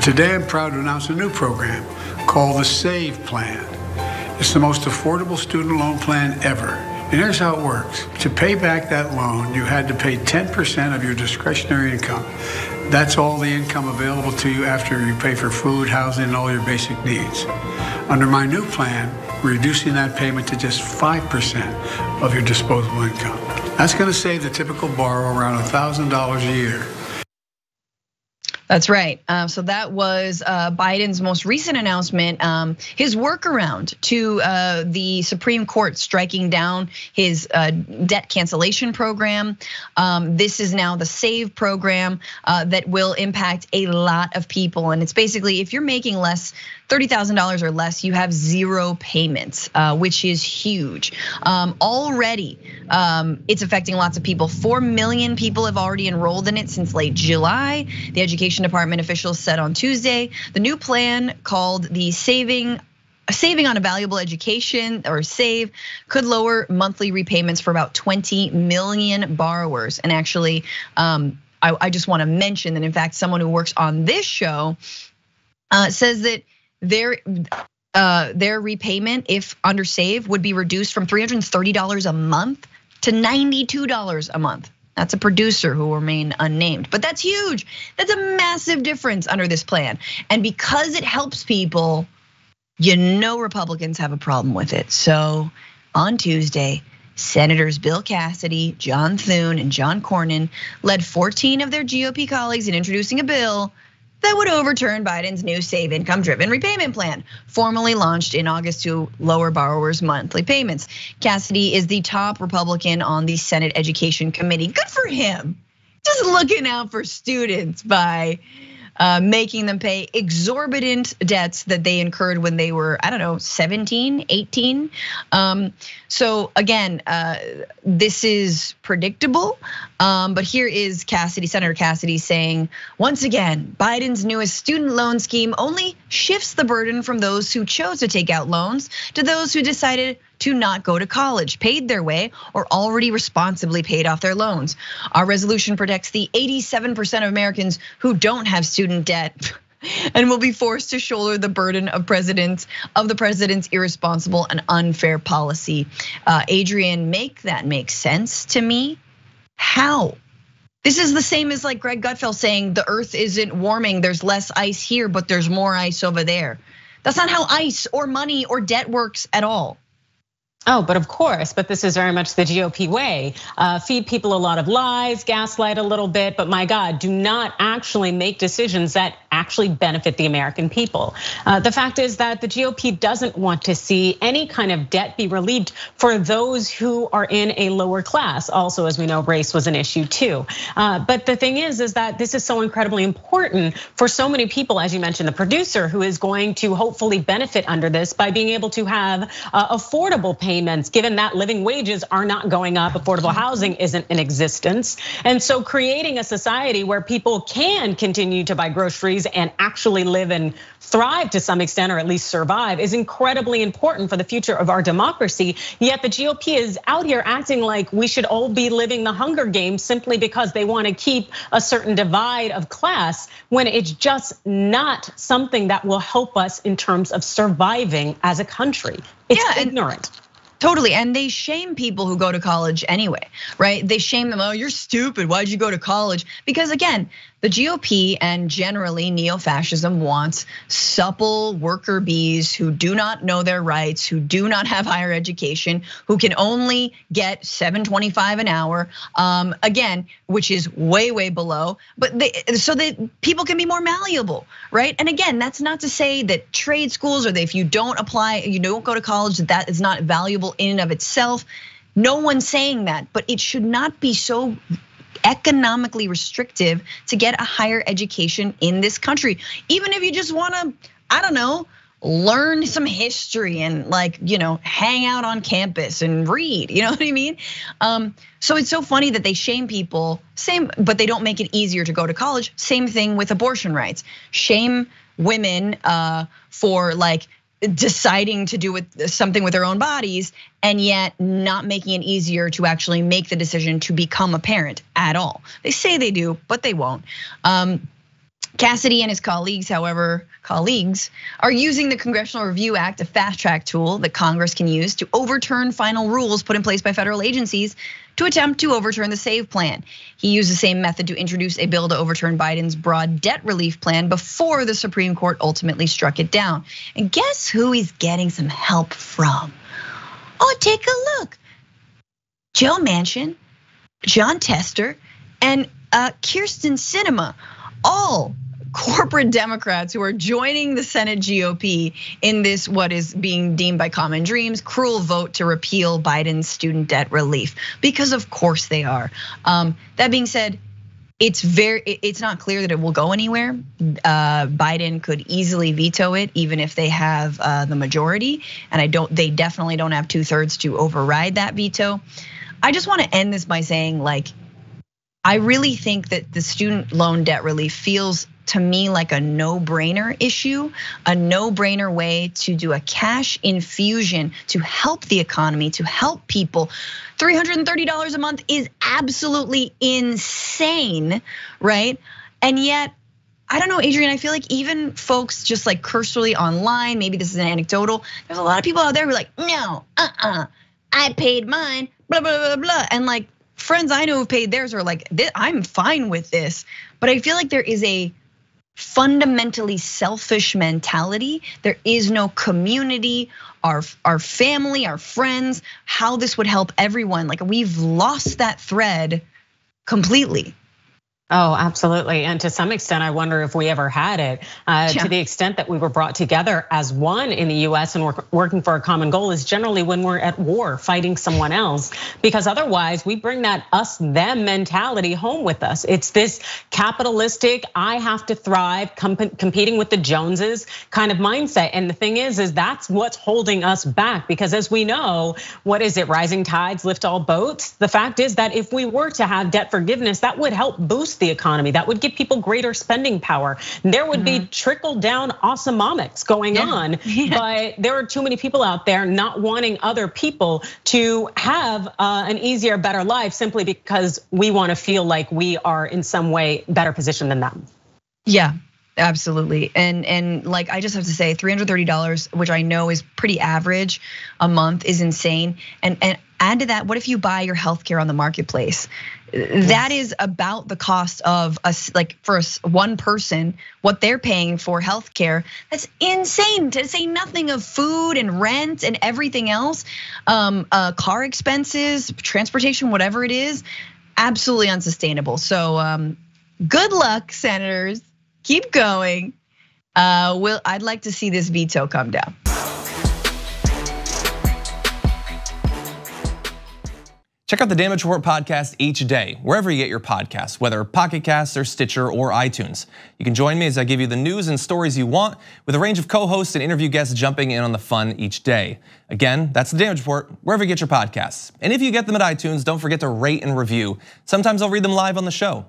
Today, I'm proud to announce a new program called the SAVE Plan. It's the most affordable student loan plan ever. And here's how it works. To pay back that loan, you had to pay 10% of your discretionary income. That's all the income available to you after you pay for food, housing, and all your basic needs. Under my new plan, we're reducing that payment to just 5% of your disposable income. That's going to save the typical borrower around $1,000 a year. That's right. So that was Biden's most recent announcement, his workaround to the Supreme Court striking down his debt cancellation program. This is now the SAVE program that will impact a lot of people. And it's basically, if you're making $30,000 or less, you have zero payments, which is huge. Already, it's affecting lots of people. 4 million people have already enrolled in it since late July. The Education Department officials said on Tuesday, the new plan called the Saving on a Valuable Education, or SAVE, could lower monthly repayments for about 20 million borrowers. And actually, I just want to mention that, in fact, someone who works on this show says that their repayment, if under SAVE, would be reduced from $330 a month to $92 a month. That's a producer who will remain unnamed, but that's huge. That's a massive difference under this plan. And because it helps people, Republicans have a problem with it. So on Tuesday, Senators Bill Cassidy, John Thune, and John Cornyn led 14 of their GOP colleagues in introducing a bill that would overturn Biden's new SAVE income-driven repayment plan, formally launched in August to lower borrowers' monthly payments. Cassidy is the top Republican on the Senate Education Committee. Good for him, just looking out for students by making them pay exorbitant debts that they incurred when they were, 17, 18. So again, this is predictable, but here is Senator Cassidy saying, once again, Biden's newest student loan scheme only shifts the burden from those who chose to take out loans to those who decided to not go to college, paid their way, or already responsibly paid off their loans. Our resolution protects the 87% of Americans who don't have student debt and will be forced to shoulder the burden of the president's irresponsible and unfair policy. Adrian, make that make sense to me? How? This is the same as like Greg Gutfeld saying the earth isn't warming, there's less ice here, but there's more ice over there. That's not how ice or money or debt works at all. Oh, but of course, but this is very much the GOP way. Feed people a lot of lies, gaslight a little bit, but my God, do not actually make decisions that actually benefit the American people. The fact is that the GOP doesn't want to see any kind of debt be relieved for those who are in a lower class. Also, as we know, race was an issue too. But the thing is that this is so incredibly important for so many people, as you mentioned, the producer who is going to hopefully benefit under this by being able to have affordable payments, given that living wages are not going up, affordable housing isn't in existence. And so creating a society where people can continue to buy groceries and actually live and thrive to some extent, or at least survive, is incredibly important for the future of our democracy. Yet the GOP is out here acting like we should all be living the Hunger Games simply because they want to keep a certain divide of class, when it's just not something that will help us in terms of surviving as a country. It's ignorant. Totally, and they shame people who go to college anyway, right? They shame them, oh, you're stupid, why'd you go to college? Because again, the GOP and generally neo-fascism wants supple worker bees who do not know their rights, who do not have higher education, who can only get $7.25 an hour, again, which is way, way below, but so that people can be more malleable, right? And again, that's not to say that trade schools, or that if you don't apply, you don't go to college, that is not valuable in and of itself. No one's saying that, but it should not be so economically restrictive to get a higher education in this country. Even if you just wanna, learn some history and hang out on campus and read, you know what I mean? So it's so funny that they shame people, but they don't make it easier to go to college. Same thing with abortion rights. Shame women for deciding to do something with their own bodies, and yet not making it easier to actually make the decision to become a parent at all. They say they do, but they won't. Cassidy and his colleagues, however, are using the Congressional Review Act, a fast track tool that Congress can use to overturn final rules put in place by federal agencies to attempt to overturn the SAVE plan. He used the same method to introduce a bill to overturn Biden's broad debt relief plan before the Supreme Court ultimately struck it down. And guess who he's getting some help from? Oh, take a look. Joe Manchin, Jon Tester, and Kyrsten Sinema, all corporate Democrats who are joining the Senate GOP in this what is being deemed by Common Dreams cruel vote to repeal Biden's student debt relief, because of course they are. That being said, it's not clear that it will go anywhere. Biden could easily veto it, even if they have the majority, and they definitely don't have 2/3 to override that veto. I just want to end this by saying, like, I really think that the student loan debt relief feels to me like a no-brainer issue, a no-brainer way to do a cash infusion to help the economy, to help people. $330 a month is absolutely insane, right? And yet, I don't know, Adrian, I feel like even folks just like cursorily online, maybe this is an anecdotal, there's a lot of people out there who are like, no, I paid mine, blah, blah, blah, blah. And like friends I know who paid theirs are like, I'm fine with this. But I feel like there is a fundamentally selfish mentality. There is no community, our family, our friends, how this would help everyone. Like we've lost that thread completely. Oh, absolutely. And to some extent, I wonder if we ever had it. To the extent that we were brought together as one in the US and working for a common goal is generally when we're at war fighting someone else, because otherwise we bring that us them mentality home with us. It's this capitalistic, I have to thrive, competing with the Joneses kind of mindset. And the thing is that's what's holding us back, because as we know, what is it? Rising tides lift all boats. The fact is that if we were to have debt forgiveness, that would help boost the economy. That would give people greater spending power. There would be trickle down awesomomics going on, but there are too many people out there not wanting other people to have an easier, better life simply because we want to feel like we are in some way better positioned than them. Yeah. Absolutely, and like I just have to say, $330, which I know is pretty average a month, is insane. And add to that, what if you buy your healthcare on the marketplace? That is about the cost of us, like for one person, what they're paying for healthcare. That's insane. To say nothing of food and rent and everything else, car expenses, transportation, whatever it is, absolutely unsustainable. So good luck, senators. Keep going. I'd like to see this veto come down. Check out the Damage Report podcast each day, wherever you get your podcasts, whether Pocket Casts or Stitcher or iTunes. You can join me as I give you the news and stories you want, with a range of co-hosts and interview guests jumping in on the fun each day. Again, that's the Damage Report, wherever you get your podcasts. And if you get them at iTunes, don't forget to rate and review. Sometimes I'll read them live on the show.